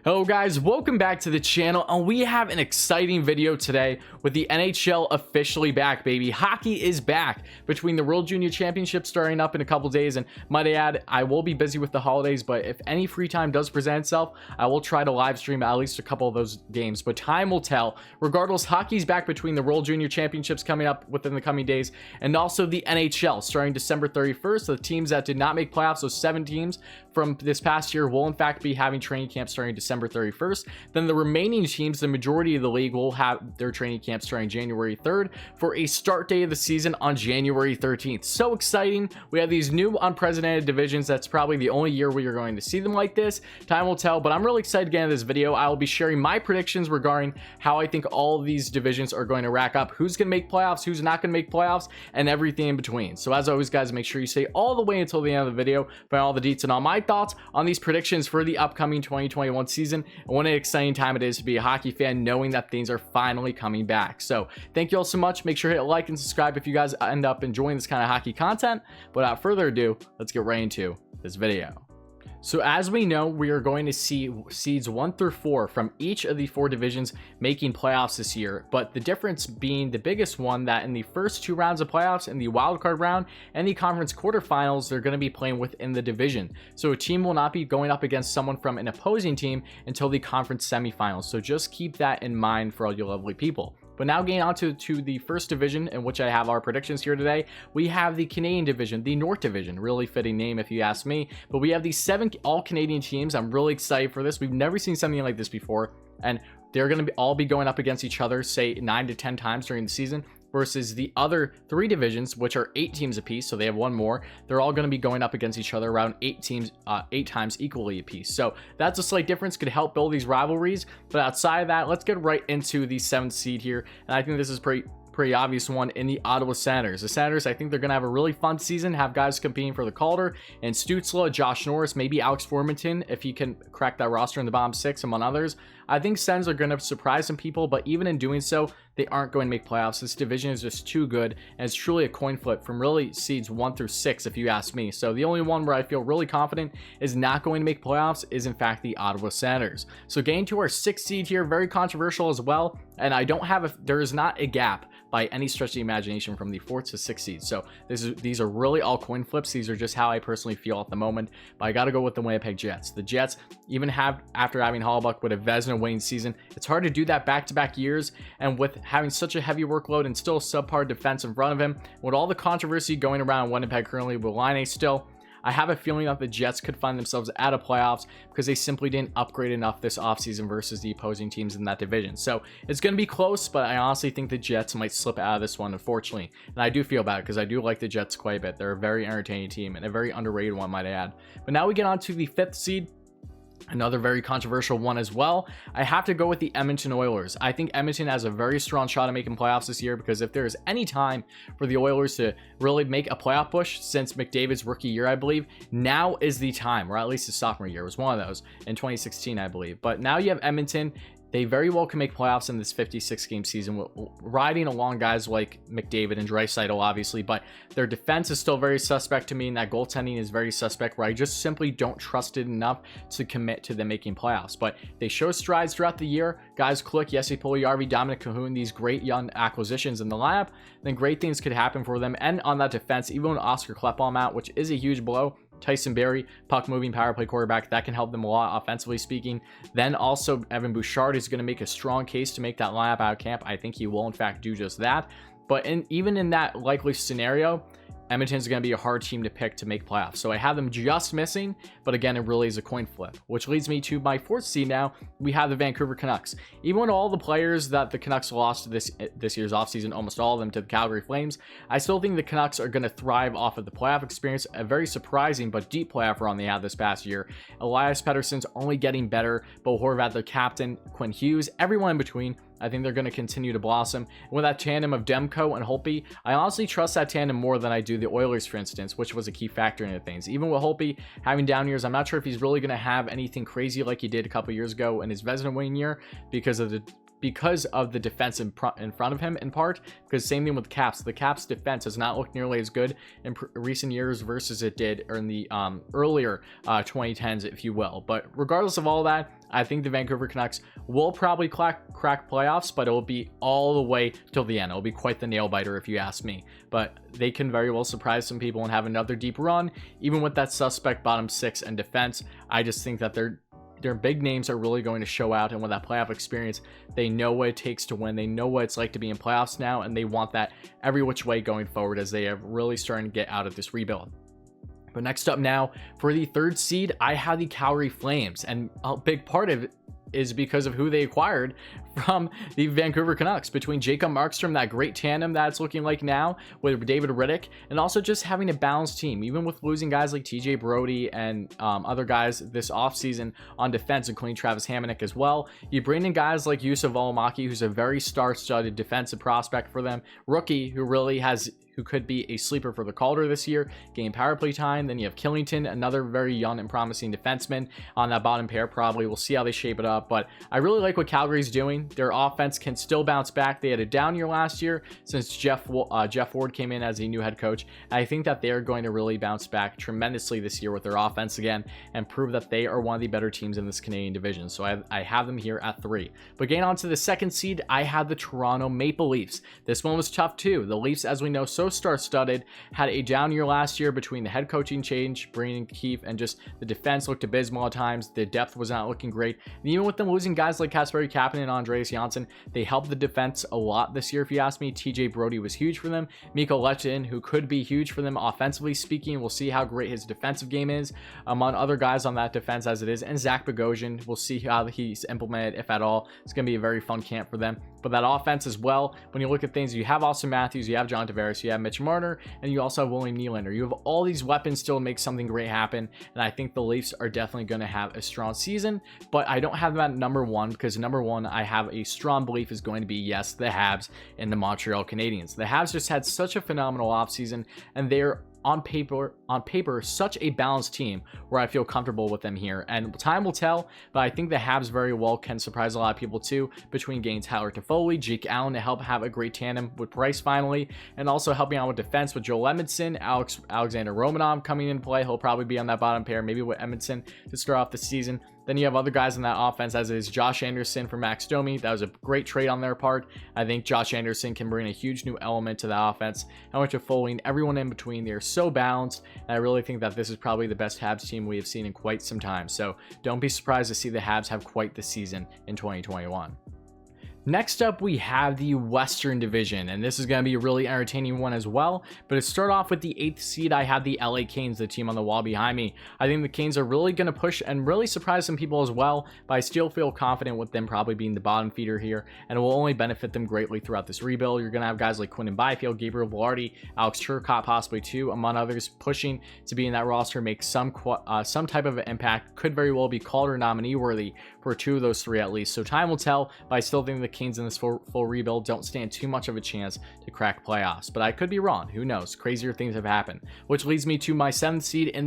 Hello guys, welcome back to the channel, and we have an exciting video today with the NHL officially back, baby. Hockey is back between the World Junior Championship starting up in a couple days, and might I add, I will be busy with the holidays, but if any free time does present itself, I will try to live stream at least a couple of those games, but time will tell. Regardless, hockey's back between the World Junior Championships coming up within the coming days, and also the NHL starting December 31st. The teams that did not make playoffs, those 7 teams from this past year, will in fact be having training camp starting December 31st. Then the remaining teams, the majority of the league, will have their training camp starting January 3rd for a start date of the season on January 13th. So exciting. We have these new unprecedented divisions. That's probably the only year we are going to see them like this. Time will tell, but I'm really excited to get into this video. I will be sharing my predictions regarding how I think all of these divisions are going to rack up, who's going to make playoffs, who's not going to make playoffs, and everything in between. So as always, guys, make sure you stay all the way until the end of the video for all the deets and all my thoughts on these predictions for the upcoming 2021 season, and what an exciting time it is to be a hockey fan, knowing that things are finally coming back. So thank you all so much. Make sure to hit like and subscribe if you guys end up enjoying this kind of hockey content. But without further ado, let's get right into this video. So as we know, we are going to see seeds 1 through 4 from each of the 4 divisions making playoffs this year, but the difference being the biggest one, that in the first 2 rounds of playoffs, in the wildcard round and the conference quarterfinals, they're going to be playing within the division. So a team will not be going up against someone from an opposing team until the conference semifinals. So just keep that in mind for all you lovely people. But now getting on to the first division, in which I have our predictions here today, we have the Canadian division, the North division. Really fitting name if you ask me. But we have these 7 all-Canadian teams. I'm really excited for this. We've never seen something like this before. And they're going to all be going up against each other, say 9 to 10 times during the season, versus the other 3 divisions, which are 8 teams apiece, so they have 1 more. They're all going to be going up against each other around 8 times equally apiece. So that's a slight difference, could help build these rivalries. But outside of that, let's get right into the 7th seed here. And I think this is pretty obvious one in the Ottawa Senators. The Senators, I think they're going to have a really fun season, have guys competing for the Calder, and Stützle, Josh Norris, maybe Alex Formenton, if he can crack that roster in the bottom 6, among others. I think Sens are going to surprise some people, but even in doing so, they aren't going to make playoffs. This division is just too good, and it's truly a coin flip from really seeds 1 through 6, if you ask me. So the only one where I feel really confident is not going to make playoffs is, in fact, the Ottawa Senators. So getting to our 6th seed here, very controversial as well, and I don't have there is not a gap by any stretch of the imagination from the 4th to 6th seed. So these are really all coin flips. These are just how I personally feel at the moment, but I got to go with the Winnipeg Jets. The Jets, even after having Hallbuck with a Vezina winning season, it's hard to do that back-to-back years, and with having such a heavy workload and still subpar defense in front of him, with all the controversy going around Winnipeg currently with Line still, I have a feeling that the Jets could find themselves out of playoffs because they simply didn't upgrade enough this offseason versus the opposing teams in that division. So it's going to be close, but I honestly think the Jets might slip out of this one, unfortunately. And I do feel bad because I do like the Jets quite a bit. They're a very entertaining team and a very underrated one, might I add. But now we get on to the 5th seed. Another very controversial one as well. I have to go with the Edmonton Oilers. I think Edmonton has a very strong shot at making playoffs this year, because if there is any time for the Oilers to really make a playoff push since McDavid's rookie year, I believe, now is the time, or at least his sophomore year was one of those in 2016, I believe. But now you have Edmonton. They very well can make playoffs in this 56-game season, riding along guys like McDavid and Draisaitl, obviously, but their defense is still very suspect to me, and that goaltending is very suspect, where I just simply don't trust it enough to commit to them making playoffs. But they show strides throughout the year. Guys click, Jesse Puljujärvi, Dominic Cahoon, these great young acquisitions in the lineup, then great things could happen for them. And on that defense, even when Oscar Klefbom out, which is a huge blow, Tyson Barrie, puck-moving power play quarterback, that can help them a lot offensively speaking. Then also Evan Bouchard is going to make a strong case to make that lineup out of camp. I think he will in fact do just that. But even in that likely scenario, Edmonton's going to be a hard team to pick to make playoffs. So I have them just missing, but again, it really is a coin flip, which leads me to my 4th seed now. We have the Vancouver Canucks. Even with all the players that the Canucks lost this year's offseason, almost all of them to the Calgary Flames, I still think the Canucks are going to thrive off of the playoff experience, a very surprising but deep playoff run they had this past year. Elias Pettersson's only getting better, Bo Horvat, their captain, Quinn Hughes, everyone in between. I think they're going to continue to blossom. And with that tandem of Demko and Holtby, I honestly trust that tandem more than I do the Oilers, for instance, which was a key factor into things. Even with Holtby having down years, I'm not sure if he's really going to have anything crazy like he did a couple years ago in his Vezina winning year because of the because of the defense in front of him, in part because same thing with the Caps. The Caps defense has not looked nearly as good in recent years versus it did in the earlier 2010s, if you will. But regardless of all that, I think the Vancouver Canucks will probably crack playoffs, but it will be all the way till the end. It'll be quite the nail biter if you ask me. But they can very well surprise some people and have another deep run, even with that suspect bottom six and defense. I just think that their big names are really going to show out, and with that playoff experience, they know what it takes to win. They know what it's like to be in playoffs now, and they want that every which way going forward as they are really starting to get out of this rebuild. But next up now, for the third seed, I have the Calgary Flames, and a big part of it is because of who they acquired from the Vancouver Canucks. Between Jacob Markstrom, that great tandem that's looking like now with David Rittich, and also just having a balanced team, even with losing guys like TJ Brody and other guys this offseason on defense, including Travis Hamonic as well. You bring in guys like Yusuf Valimaki, who's a very star-studded defensive prospect for them, rookie who could be a sleeper for the Calder this year, gain power play time. Then you have Killington, another very young and promising defenseman on that bottom pair. Probably we'll see how they shape it up, but I really like what Calgary's doing. Their offense can still bounce back. They had a down year last year since Jeff Ward came in as a new head coach. And I think that they are going to really bounce back tremendously this year with their offense again and prove that they are one of the better teams in this Canadian division. So I have them here at 3. But getting on to the second seed, I have the Toronto Maple Leafs. This one was tough too. The Leafs, as we know, so star-studded, had a down year last year between the head coaching change, Brandon Keefe, and just the defense looked abysmal at times. The depth was not looking great. And even with them losing guys like Kasperi Kapanen and Andreas Janssen, they helped the defense a lot this year, if you ask me. TJ Brody was huge for them. Mikko Lehtonen, who could be huge for them offensively speaking. We'll see how great his defensive game is among other guys on that defense as it is. And Zach Bogosian, we'll see how he's implemented, if at all. It's going to be a very fun camp for them. But that offense as well, when you look at things, you have Austin Matthews, you have John Tavares, you have Mitch Marner, and you also have William Nylander. You have all these weapons still to make something great happen, and I think the Leafs are definitely going to have a strong season, but I don't have them at number 1 because number 1, I have a strong belief is going to be, yes, the Habs and the Montreal Canadiens. The Habs just had such a phenomenal offseason, and they're on paper such a balanced team where I feel comfortable with them here, and time will tell, but I think the Habs very well can surprise a lot of people too, between getting Tyler Toffoli, Jake Allen to help have a great tandem with Price finally, and also helping out with defense with Joel Edmondson, Alexander Romanov coming in play. He'll probably be on that bottom pair, maybe with Edmondson to start off the season. Then you have other guys in that offense, as is Josh Anderson for Max Domi. That was a great trade on their part. I think Josh Anderson can bring a huge new element to the offense. And with Toffoli and everyone in between, they're so balanced. And I really think that this is probably the best Habs team we have seen in quite some time. So don't be surprised to see the Habs have quite the season in 2021. Next up, we have the Western Division, and this is going to be a really entertaining one as well. But to start off with the 8th seed, I have the LA Canes, the team on the wall behind me. I think the Canes are really going to push and really surprise some people as well, but I still feel confident with them probably being the bottom feeder here, and it will only benefit them greatly throughout this rebuild. You're going to have guys like Quinton Byfield, Gabriel Velarde, Alex Turcotte possibly too, among others, pushing to be in that roster, make some type of an impact. Could very well be Calder nominee worthy for 2 of those 3 at least. So time will tell, but I still think the Canes in this full rebuild don't stand too much of a chance to crack playoffs, but I could be wrong. Who knows? Crazier things have happened, which leads me to my 7th seed in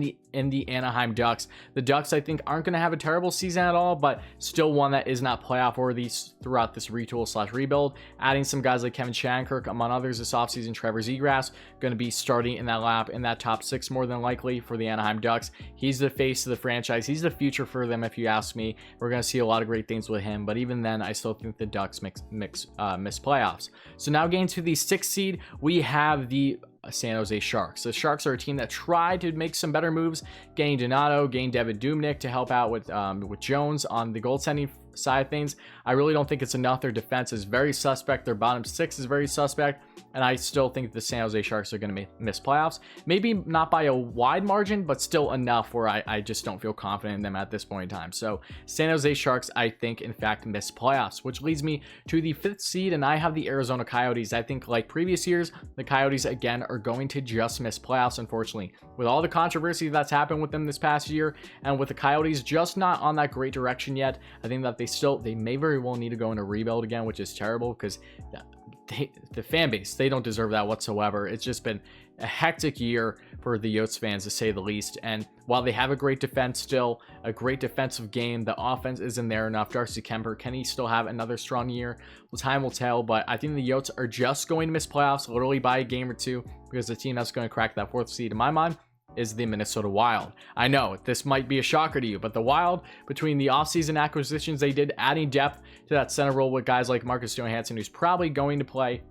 the Anaheim Ducks. The Ducks, I think, aren't going to have a terrible season at all, but still one that is not playoff worthy throughout this retool/rebuild. Adding some guys like Kevin Shattenkirk, among others, this offseason. Trevor Zegras going to be starting in that top 6 more than likely for the Anaheim Ducks. He's the face of the franchise. He's the future for them, if you ask me. We're going to see a lot of great things with him, but even then, I still think the Ducks miss playoffs. So now getting to the 6th seed, we have the San Jose Sharks. The Sharks are a team that tried to make some better moves, getting Donato, getting David Dubnyk to help out with Jones on the goaltending side of things. I really don't think it's enough. Their defense is very suspect. Their bottom 6 is very suspect. And I still think the San Jose Sharks are going to miss playoffs. Maybe not by a wide margin, but still enough where I just don't feel confident in them at this point in time. So San Jose Sharks, I think, in fact, miss playoffs, which leads me to the 5th seed, and I have the Arizona Coyotes. I think, like previous years, the Coyotes, again, are going to just miss playoffs, unfortunately. With all the controversy that's happened with them this past year, and with the Coyotes just not on that great direction yet, I think that they may very well need to go into rebuild again, which is terrible because the fan base, they don't deserve that whatsoever. It's just been a hectic year for the Yotes fans, to say the least. And while they have a great defense still, a great defensive game, the offense isn't there enough. Darcy Kemper, can he still have another strong year? Well, time will tell, but I think the Yotes are just going to miss playoffs literally by a game or two, because the team that's going to crack that 4th seed, in my mind, is the Minnesota Wild. I know this might be a shocker to you, but the Wild, between the offseason acquisitions they did, adding depth to that center role with guys like Marcus Johansson, who's probably going to play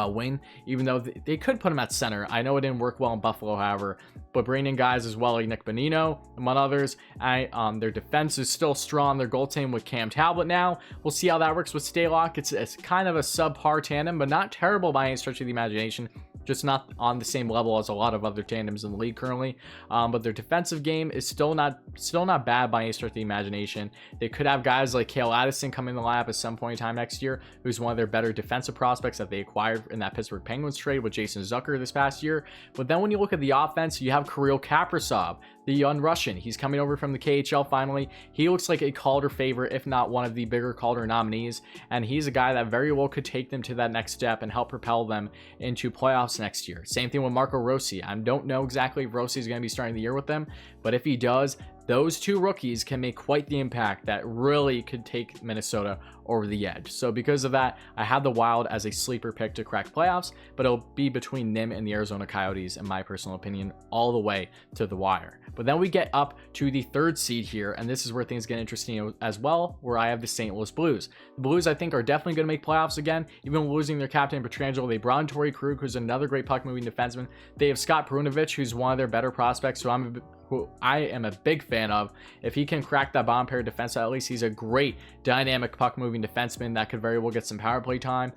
wing, even though they could put him at center. I know it didn't work well in Buffalo, however, but bringing in guys as well like Nick Bonino, among others, their defense is still strong. Their goaltending with Cam Talbot now, we'll see how that works with Stalock. It's kind of a subpar tandem, but not terrible by any stretch of the imagination. Just not on the same level as a lot of other tandems in the league currently. But their defensive game is still not bad by any stretch of the imagination. They could have guys like Cale Addison come in the lineup at some point in time next year, who's one of their better defensive prospects that they acquired in that Pittsburgh Penguins trade with Jason Zucker this past year. But then when you look at the offense, you have Kirill Kaprizov, the young Russian. He's coming over from the KHL finally. He looks like a Calder favorite, if not one of the bigger Calder nominees. And he's a guy that very well could take them to that next step and help propel them into playoffs next year. Same thing with Marco Rossi. I don't know exactly if Rossi is going to be starting the year with them, but if he does, those two rookies can make quite the impact that really could take Minnesota over the edge. So because of that, I have the Wild as a sleeper pick to crack playoffs, but it'll be between them and the Arizona Coyotes, in my personal opinion, all the way to the wire. But then we get up to the 3rd seed here, and this is where things get interesting as well, where I have the St. Louis Blues. The Blues, I think, are definitely going to make playoffs again, even losing their captain Pietrangelo. They brought in Torrey Krug, who's another great puck-moving defenseman. They have Scott Perunovich, who's one of their better prospects, who I am a big fan of. If he can crack that bottom pair defense, at least he's a great dynamic puck-moving defenseman that could very well get some power play time.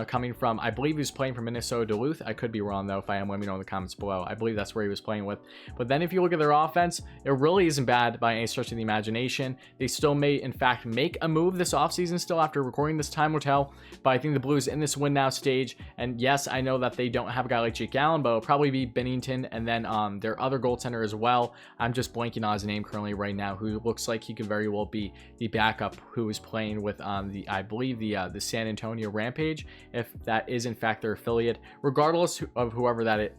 Coming from, I believe he's playing for Minnesota Duluth. I could be wrong though. If I am, let me know in the comments below. I believe that's where he was playing with. But then if you look at their offense, it really isn't bad by any stretch of the imagination. They still may, in fact, make a move this offseason still after recording this, time will tell. But I think the Blues in this win now stage, and yes, I know that they don't have a guy like Jake Allen, but it'll probably be Bennington and then their other goaltender as well. I'm just blanking on his name currently right now, who looks like he could very well be the backup who is playing with I believe the San Antonio Rampage, if that is in fact their affiliate. Regardless of whoever that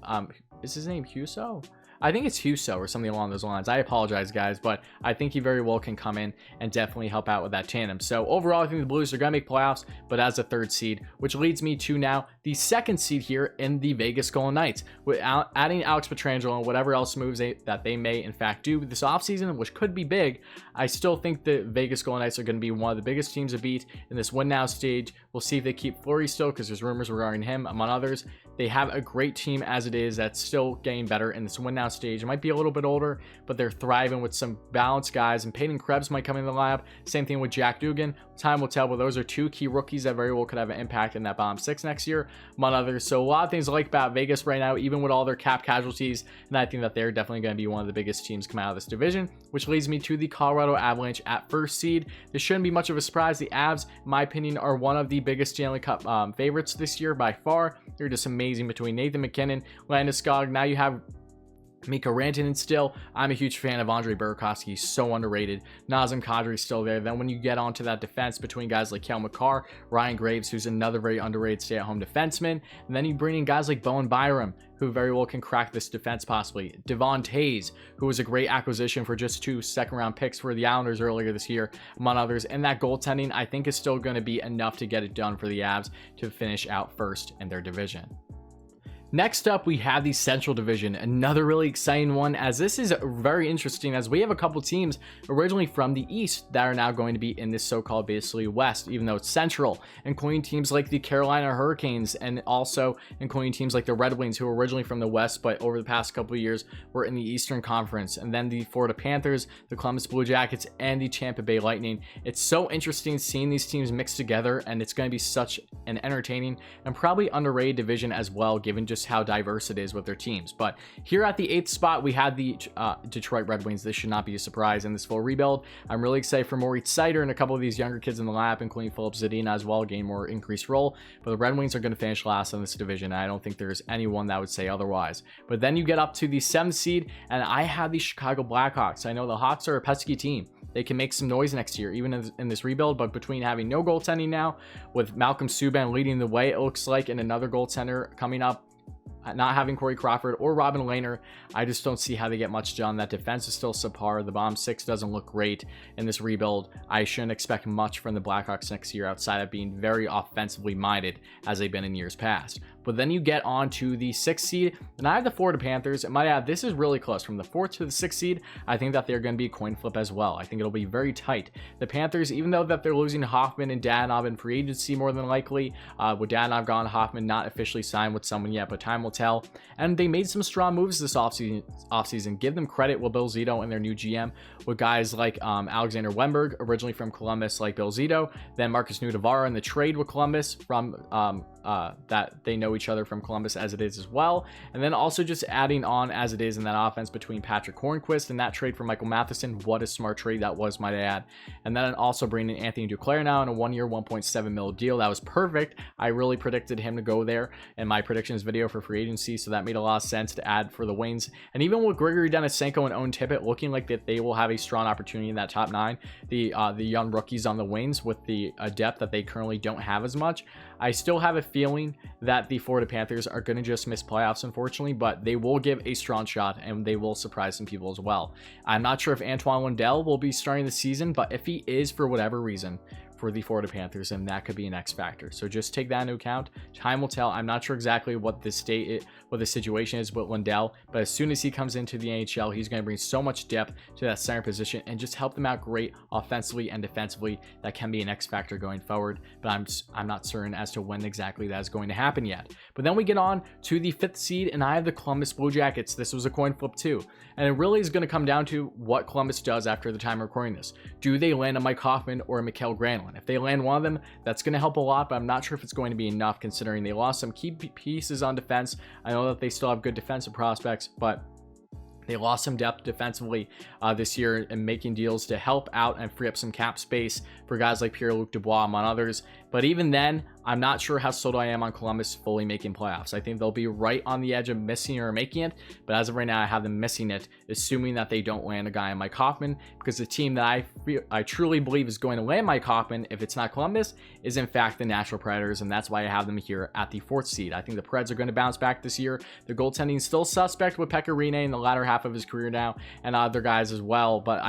is his name Huso? I think it's Huso or something along those lines. I apologize, guys, but I think he very well can come in and definitely help out with that tandem. So overall, I think the Blues are going to make playoffs, but as a 3rd seed, which leads me to now the 2nd seed here in the Vegas Golden Knights. Without adding Alex Pietrangelo and whatever else moves that they may in fact do this offseason, which could be big, I still think the Vegas Golden Knights are going to be one of the biggest teams to beat in this win now stage. We'll see if they keep Fleury still, because there's rumors regarding him, among others. They have a great team as it is that's still getting better in this win now stage. It might be a little bit older, but they're thriving with some balanced guys, and Peyton Krebs might come in the lineup. Same thing with Jack Dugan. Time will tell, but those are 2 key rookies that very well could have an impact in that bottom 6 next year, among others. So a lot of things I like about Vegas right now, even with all their cap casualties, and I think that they're definitely going to be one of the biggest teams come out of this division, which leads me to the Colorado Avalanche at 1st seed. This shouldn't be much of a surprise. The Avs, in my opinion, are one of the biggest Stanley Cup favorites this year by far. They're just amazing between Nathan McKinnon, Landeskog. Now you have Mikko Rantanen still. I'm a huge fan of Andre Burakovsky. He's so underrated. Nazem Kadri's still there. Then when you get onto that defense between guys like Kel McCarr, Ryan Graves, who's another very underrated stay-at-home defenseman, and then you bring in guys like Bowen Byram, who very well can crack this defense possibly. Devon Tays, who was a great acquisition for just 2 second-round picks for the Islanders earlier this year, among others. And that goaltending, I think, is still going to be enough to get it done for the Avs to finish out first in their division. Next up, we have the Central Division, another really exciting one, as this is very interesting, as we have a couple teams originally from the East that are now going to be in this so-called basically West, even though it's Central, including teams like the Carolina Hurricanes, and also including teams like the Red Wings, who were originally from the West, but over the past couple of years were in the Eastern Conference, and then the Florida Panthers, the Columbus Blue Jackets, and the Tampa Bay Lightning. It's so interesting seeing these teams mixed together, and it's going to be such an entertaining and probably underrated division as well, given just how diverse it is with their teams. But here at the 8th spot, we had the Detroit Red Wings. This should not be a surprise in this full rebuild. I'm really excited for Moritz Seider and a couple of these younger kids in the lab, including Philip Zadina as well, gain more increased role. But the Red Wings are going to finish last in this division, and I don't think there's anyone that would say otherwise. But then you get up to the 7th seed, and I have the Chicago Blackhawks. I know the Hawks are a pesky team. They can make some noise next year, even in this rebuild, but between having no goaltending now, with Malcolm Subban leading the way, it looks like, and another goaltender coming up, not having Corey Crawford or Robin Lehner, I just don't see how they get much done. That defense is still subpar. The bottom six doesn't look great in this rebuild. I shouldn't expect much from the Blackhawks next year outside of being very offensively minded as they've been in years past. But then you get on to the 6th seed, and I have the Florida Panthers. And might add, this is really close. From the 4th to the 6th seed, I think that they're going to be a coin flip as well. I think it'll be very tight. The Panthers, even though that they're losing Hoffman and Dadonov in free agency more than likely, with Dadonov gone, Hoffman not officially signed with someone yet, but time will tell. And they made some strong moves this offseason. Give them credit with Bill Zito and their new GM, with guys like Alexander Wennberg, originally from Columbus, like Bill Zito, then Marcus Nudavara in the trade with Columbus from that they know each other from Columbus as it is as well. And then also just adding on as it is in that offense between Patrick Hornquist and that trade for Michael Matheson. What a smart trade that was, might I add. And then also bringing in Anthony Duclair now in a 1-year, $1.7 million deal. That was perfect. I really predicted him to go there in my predictions video for free agency, so that made a lot of sense to add for the Wings. And even with Grigory Denisenko and Owen Tippett looking like that they will have a strong opportunity in that top 9, the young rookies on the Wings with the depth that they currently don't have as much, I still have a feeling that the Florida Panthers are going to just miss playoffs, unfortunately, but they will give a strong shot and they will surprise some people as well. I'm not sure if Antoine Lundell will be starting the season, but if he is for whatever reason for the Florida Panthers, then that could be an X factor. So just take that into account. Time will tell. I'm not sure exactly what the situation is with Lundell, but as soon as he comes into the NHL, he's going to bring so much depth to that center position and just help them out great offensively and defensively. That can be an X factor going forward, but I'm not certain as to when exactly that is going to happen yet. But then we get on to the 5th seed, and I have the Columbus Blue Jackets. This was a coin flip too, and it really is going to come down to what Columbus does after the time of recording this. Do they land a Mike Hoffman or a Mikael Granlund? If they land one of them, that's going to help a lot, but I'm not sure if it's going to be enough considering they lost some key pieces on defense. I know that they still have good defensive prospects, but they lost some depth defensively this year and making deals to help out and free up some cap space for guys like Pierre-Luc Dubois, among others. But even then, I'm not sure how sold I am on Columbus fully making playoffs. I think they'll be right on the edge of missing or making it, but as of right now, I have them missing it, assuming that they don't land a guy in Mike Hoffman, because the team that I truly believe is going to land Mike Hoffman, if it's not Columbus, is in fact the Nashville Predators, and that's why I have them here at the 4th seed. I think the Preds are going to bounce back this year. The goaltending is still suspect with Pekka Rinne in the latter half of his career now, and other guys as well, but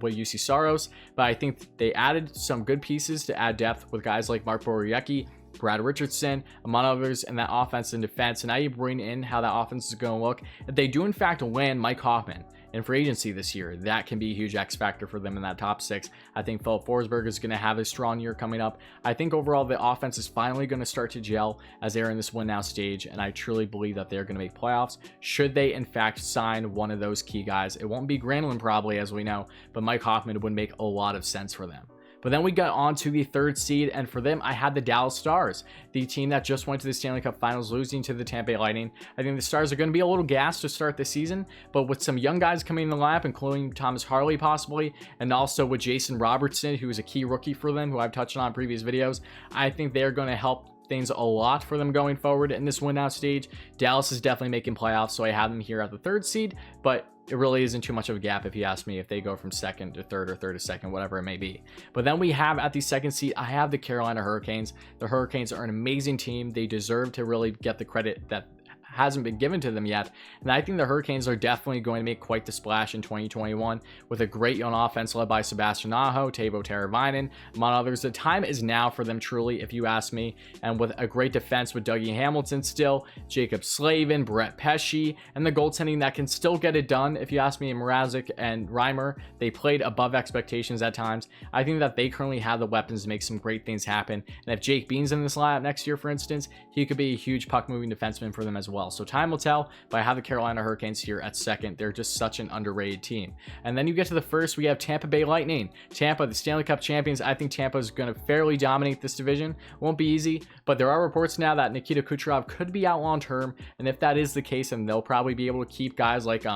with UC Saros, but I think they added some good pieces to add depth with guys like Mark Borowiecki, Brad Richardson, among others, in that offense and defense. And now you bring in how that offense is going to look. If they do in fact land Mike Hoffman in free agency this year, that can be a huge X factor for them in that top 6. I think Philip Forsberg is going to have a strong year coming up. I think overall the offense is finally going to start to gel as they're in this win now stage, and I truly believe that they're going to make playoffs should they in fact sign one of those key guys. It won't be Granlund probably, as we know, but Mike Hoffman would make a lot of sense for them. But then we got on to the 3rd seed, and for them, I had the Dallas Stars, the team that just went to the Stanley Cup Finals, losing to the Tampa Bay Lightning. I think the Stars are going to be a little gassed to start the season, but with some young guys coming in the lineup, including Thomas Harley possibly, and also with Jason Robertson, who is a key rookie for them, who I've touched on in previous videos, I think they're going to help things a lot for them going forward in this win now stage. Dallas is definitely making playoffs, so I have them here at the 3rd seed, but it really isn't too much of a gap if you ask me, if they go from 2nd to 3rd or 3rd to 2nd, whatever it may be. But then we have at the 2nd seed, I have the Carolina Hurricanes. The Hurricanes are an amazing team. They deserve to really get the credit that hasn't been given to them yet, and I think the Hurricanes are definitely going to make quite the splash in 2021 with a great young offense led by Sebastian Aho, Teuvo Teravainen, among others. The time is now for them, truly, if you ask me, and with a great defense with Dougie Hamilton still, Jacob Slavin, Brett Pesce, and the goaltending that can still get it done, if you ask me, Mrazek and Reimer, they played above expectations at times. I think that they currently have the weapons to make some great things happen, and if Jake Bean's in this lineup next year, for instance, he could be a huge puck-moving defenseman for them as well. So time will tell, but I have the Carolina Hurricanes here at 2nd. They're just such an underrated team. And then you get to the 1st, we have Tampa Bay Lightning. Tampa, the Stanley Cup champions. I think Tampa is going to fairly dominate this division. Won't be easy, but there are reports now that Nikita Kucherov could be out long term, and if that is the case, then they'll probably be able to keep guys like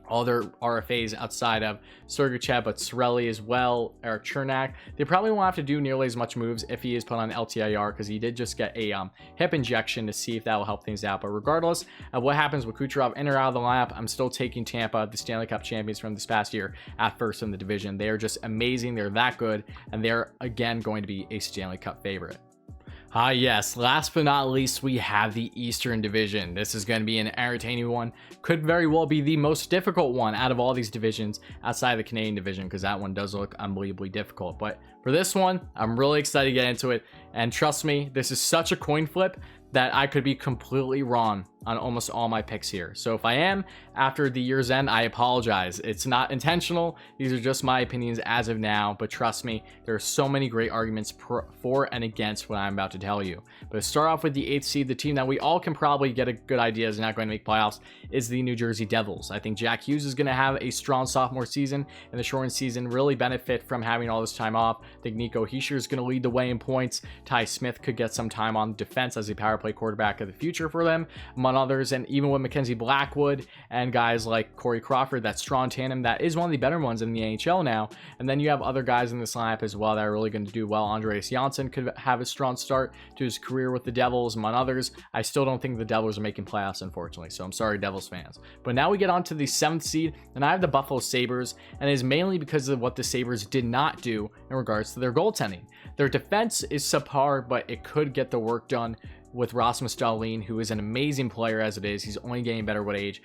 all their RFAs outside of Sergachev, but Cirelli as well, Eric Chernak. They probably won't have to do nearly as much moves if he is put on LTIR, because he did just get a hip injection to see if that will help things out. But regardless of what happens with Kucherov in or out of the lineup, I'm still taking Tampa, the Stanley Cup champions from this past year, at 1st in the division. They are just amazing. They're that good, and they're again going to be a Stanley Cup favorite. Yes, last but not least, we have the Eastern Division. This is going to be an entertaining one. Could very well be the most difficult one out of all these divisions outside of the Canadian division, because that one does look unbelievably difficult. But for this one, I'm really excited to get into it. And trust me, this is such a coin flip that I could be completely wrong on almost all my picks here. So if I am, after the year's end, I apologize. It's not intentional. These are just my opinions as of now, but trust me, there are so many great arguments for and against what I'm about to tell you. But to start off with the 8th seed, the team that we all can probably get a good idea is not going to make playoffs is the New Jersey Devils. I think Jack Hughes is going to have a strong sophomore season, and the shortened season really benefit from having all this time off. I think Nico Hischier is going to lead the way in points. Ty Smith could get some time on defense as a power play quarterback of the future for them, among others. And even with Mackenzie Blackwood and guys like Corey Crawford, that strong tandem that is one of the better ones in the NHL now. And then you have other guys in this lineup as well that are really going to do well. Andreas Janssen could have a strong start to his career with the Devils, among others. I still don't think the Devils are making playoffs, unfortunately, so I'm sorry, Devils fans. But now we get on to the 7th seed, and I have the Buffalo Sabres, and it is mainly because of what the Sabres did not do in regards to their goaltending. Their defense is subpar, but it could get the work done with Rasmus Dahlin, who is an amazing player as it is. He's only getting better with age.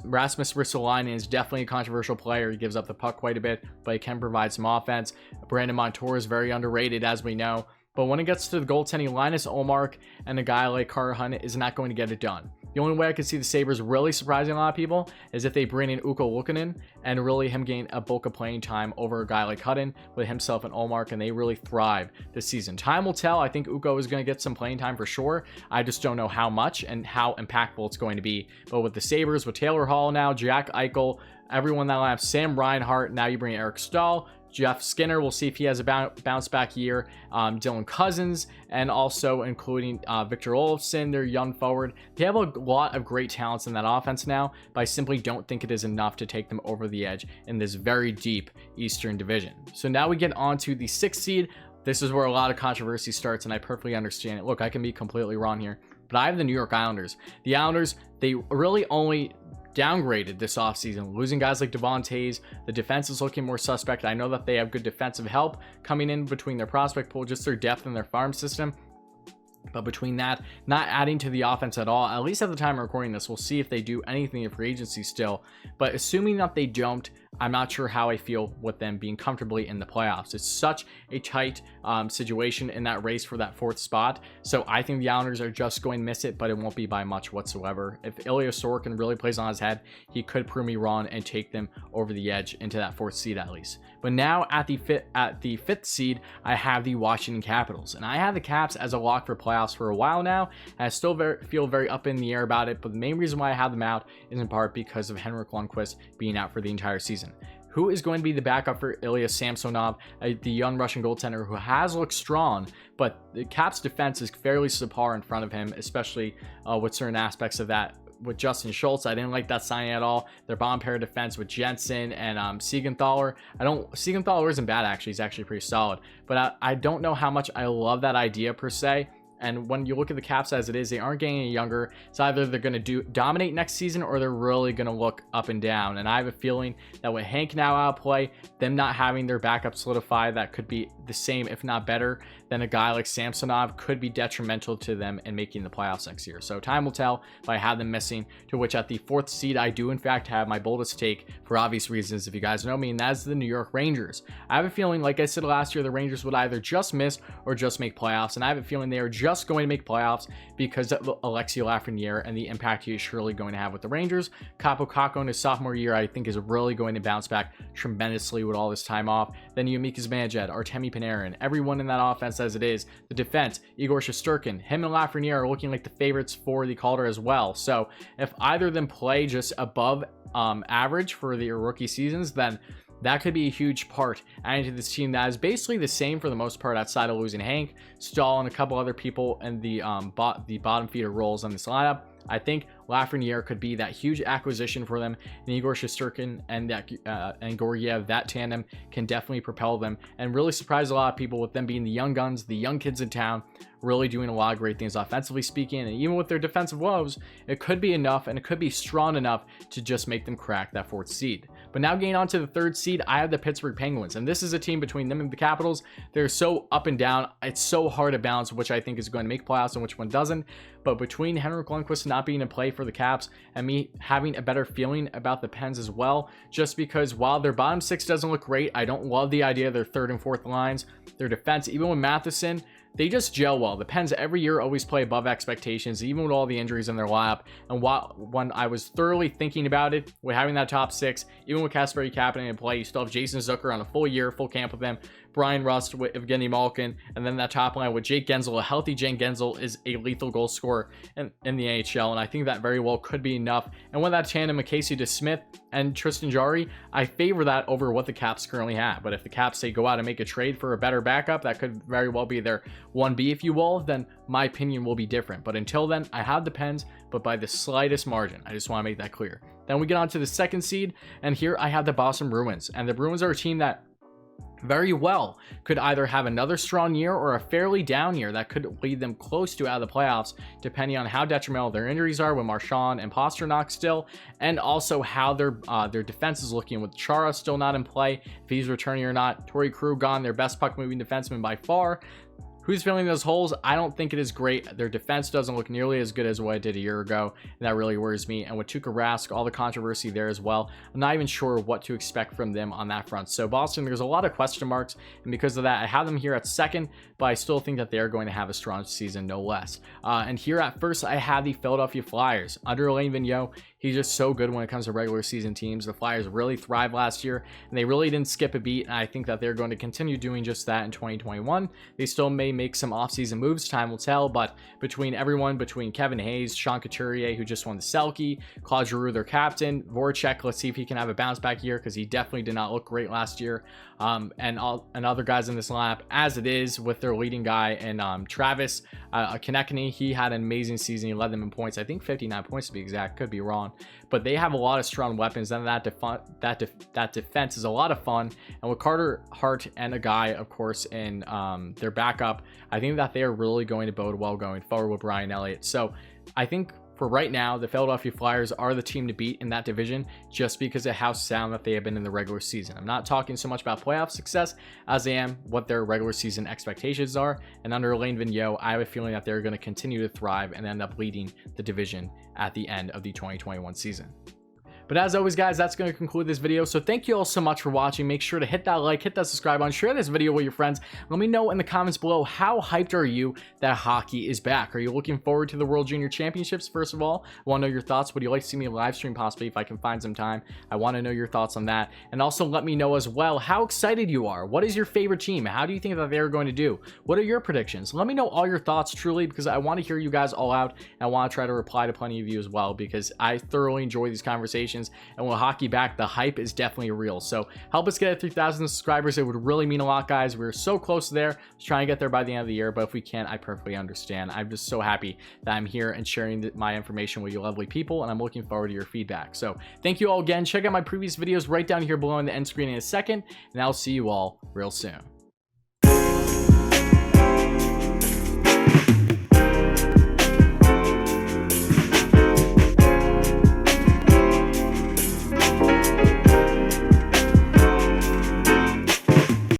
Rasmus Ristolainen is definitely a controversial player. He gives up the puck quite a bit, but he can provide some offense. Brandon Montour is very underrated, as we know. But when it gets to the goaltending, Linus Ullmark and a guy like Carter Hunt is not going to get it done. The only way I could see the Sabres really surprising a lot of people is if they bring in Ukko Luukkonen and really him gain a bulk of playing time over a guy like Hutton with himself and Ullmark, and they really thrive this season. Time will tell. I think Ukko is going to get some playing time for sure. I just don't know how much and how impactful it's going to be. But with the Sabres, with Taylor Hall now, Jack Eichel, everyone that will have Sam Reinhart, now you bring Eric Stahl, Jeff Skinner, we'll see if he has a bounce back year. Dylan Cousins, and also including Victor Olofsson, their young forward. They have a lot of great talents in that offense now, but I simply don't think it is enough to take them over the edge in this very deep Eastern Division. So now we get on to the 6th seed. This is where a lot of controversy starts, and I perfectly understand it. Look, I can be completely wrong here, but I have the New York Islanders. The Islanders, they really only downgraded this offseason, losing guys like Devon Toews. The defense is looking more suspect. I know that they have good defensive help coming in between their prospect pool, just their depth in their farm system. But between that, not adding to the offense at all, at least at the time of recording this, we'll see if they do anything in free agency still. But assuming that they don't, I'm not sure how I feel with them being comfortably in the playoffs. It's such a tight situation in that race for that 4th spot. So I think the Islanders are just going to miss it, but it won't be by much whatsoever. If Ilya Sorokin really plays on his head, he could prove me wrong and take them over the edge into that 4th seed at least. But now at the 5th seed, I have the Washington Capitals, and I have the Caps as a lock for playoffs for a while now, and I still feel very up in the air about it. But the main reason why I have them out is in part because of Henrik Lundqvist being out for the entire season. Who is going to be the backup for Ilya Samsonov, the young Russian goaltender who has looked strong, but the Caps defense is fairly subpar in front of him, especially with certain aspects of that. With Justin Schultz, I didn't like that signing at all. Their bottom pair of defense with Jensen and Siegenthaler. Siegenthaler isn't bad, actually. He's actually pretty solid. But I don't know how much I love that idea per se. And when you look at the Caps as it is, they aren't getting any younger. It's either they're going to dominate next season or they're really going to look up and down. And I have a feeling that with Hank now out of play, them not having their backup solidify, that could be the same, if not better, than a guy like Samsonov could be detrimental to them in making the playoffs next year. So time will tell if I have them missing, to which at the 4th seed, I do in fact have my boldest take for obvious reasons, if you guys know me, and that's the New York Rangers. I have a feeling, like I said last year, the Rangers would either just miss or just make playoffs, and I have a feeling they are just going to make playoffs because of Alexis Lafreniere and the impact he is surely going to have with the Rangers. Kaapo Kakko in his sophomore year, I think, is really going to bounce back tremendously with all this time off. Then Yumika Zibanejad, Artemi Panarin, everyone in that offense as it is. The defense, Igor Shesterkin, him and Lafreniere are looking like the favorites for the Calder as well. So if either of them play just above average for their rookie seasons, then that could be a huge part adding to this team that is basically the same for the most part outside of losing Hank, Stahl, and a couple other people in the bottom feeder roles on this lineup. I think Lafreniere could be that huge acquisition for them, and Igor Shesterkin and Gorgiev, that tandem can definitely propel them and really surprise a lot of people with them being the young guns, the young kids in town, really doing a lot of great things offensively speaking. And even with their defensive woes, it could be enough, and it could be strong enough to just make them crack that 4th seed. But now getting on to the third seed, I have the Pittsburgh Penguins, and this is a team between them and the Capitals. They're so up and down. It's so hard to balance which I think is going to make playoffs and which one doesn't. But between Henrik Lundqvist not being in play for the Caps and me having a better feeling about the Pens as well, just because while their bottom six doesn't look great, I don't love the idea of their third and fourth lines. Their defense, even with Matheson, they just gel well. The Pens every year always play above expectations, even with all the injuries in their lineup. And when I was thoroughly thinking about it, with having that top six, even with Kasperi Kapanen in play, you still have Jason Zucker on a full year, full camp with them, Brian Rust with Evgeny Malkin, and then that top line with Jake Gensel. A healthy Jake Gensel is a lethal goal scorer in the NHL, and I think that very well could be enough. And with that tandem of Casey DeSmith and Tristan Jarry, I favor that over what the Caps currently have. But if the Caps say go out and make a trade for a better backup, that could very well be their 1B, if you will, then my opinion will be different. But until then, I have the Pens, but by the slightest margin. I just want to make that clear. Then we get on to the second seed, and here I have the Boston Bruins. And the Bruins are a team that very well could either have another strong year or a fairly down year that could lead them close to out of the playoffs, depending on how detrimental their injuries are with Marchand and Pasternak still, and also how their defense is looking with Chara still not in play, if he's returning or not. Torrey Krug gone, their best puck moving defenseman by far. Who's filling those holes? I don't think it is great. Their defense doesn't look nearly as good as what it did a year ago, and that really worries me. And with Tuukka Rask, all the controversy there as well, I'm not even sure what to expect from them on that front. So Boston, there's a lot of question marks, and because of that, I have them here at second, but I still think that they're going to have a strong season, no less. And here at first, I have the Philadelphia Flyers. Under Alain Vigneault, he's just so good when it comes to regular season teams. The Flyers really thrived last year, and they really didn't skip a beat, and I think that they're going to continue doing just that in 2021. They still may make some offseason moves, time will tell, but between Kevin Hayes, Sean Couturier, who just won the Selke, Claude Giroux, their captain, Voracek, let's see if he can have a bounce back year, because he definitely did not look great last year, and other guys in this lineup, as it is with their leading guy, and Travis Konechny. He had an amazing season. He led them in points, I think 59 points to be exact, could be wrong, but they have a lot of strong weapons, and that defense is a lot of fun. And with Carter Hart and a guy, of course, in their backup, I think that they are really going to bode well going forward with Brian Elliott. So I think for right now, the Philadelphia Flyers are the team to beat in that division, just because of how sound that they have been in the regular season. I'm not talking so much about playoff success as I am what their regular season expectations are. And under Alain Vigneault, I have a feeling that they're going to continue to thrive and end up leading the division at the end of the 2021 season. But as always, guys, that's going to conclude this video. So thank you all so much for watching. Make sure to hit that like, hit that subscribe button, share this video with your friends. Let me know in the comments below, how hyped are you that hockey is back? Are you looking forward to the World Junior Championships? First of all, I want to know your thoughts. Would you like to see me live stream possibly if I can find some time? I want to know your thoughts on that. And also let me know as well how excited you are. What is your favorite team? How do you think that they're going to do? What are your predictions? Let me know all your thoughts truly, because I want to hear you guys all out. And I want to try to reply to plenty of you as well, because I thoroughly enjoy these conversations. And with hockey back, the hype is definitely real. So help us get at 3,000 subscribers. It would really mean a lot, guys. We're so close there. Just trying to get there by the end of the year, but if we can't, I perfectly understand. I'm just so happy that I'm here and sharing my information with you lovely people, and I'm looking forward to your feedback. So thank you all again. Check out my previous videos right down here below in the end screen in a second, and I'll see you all real soon.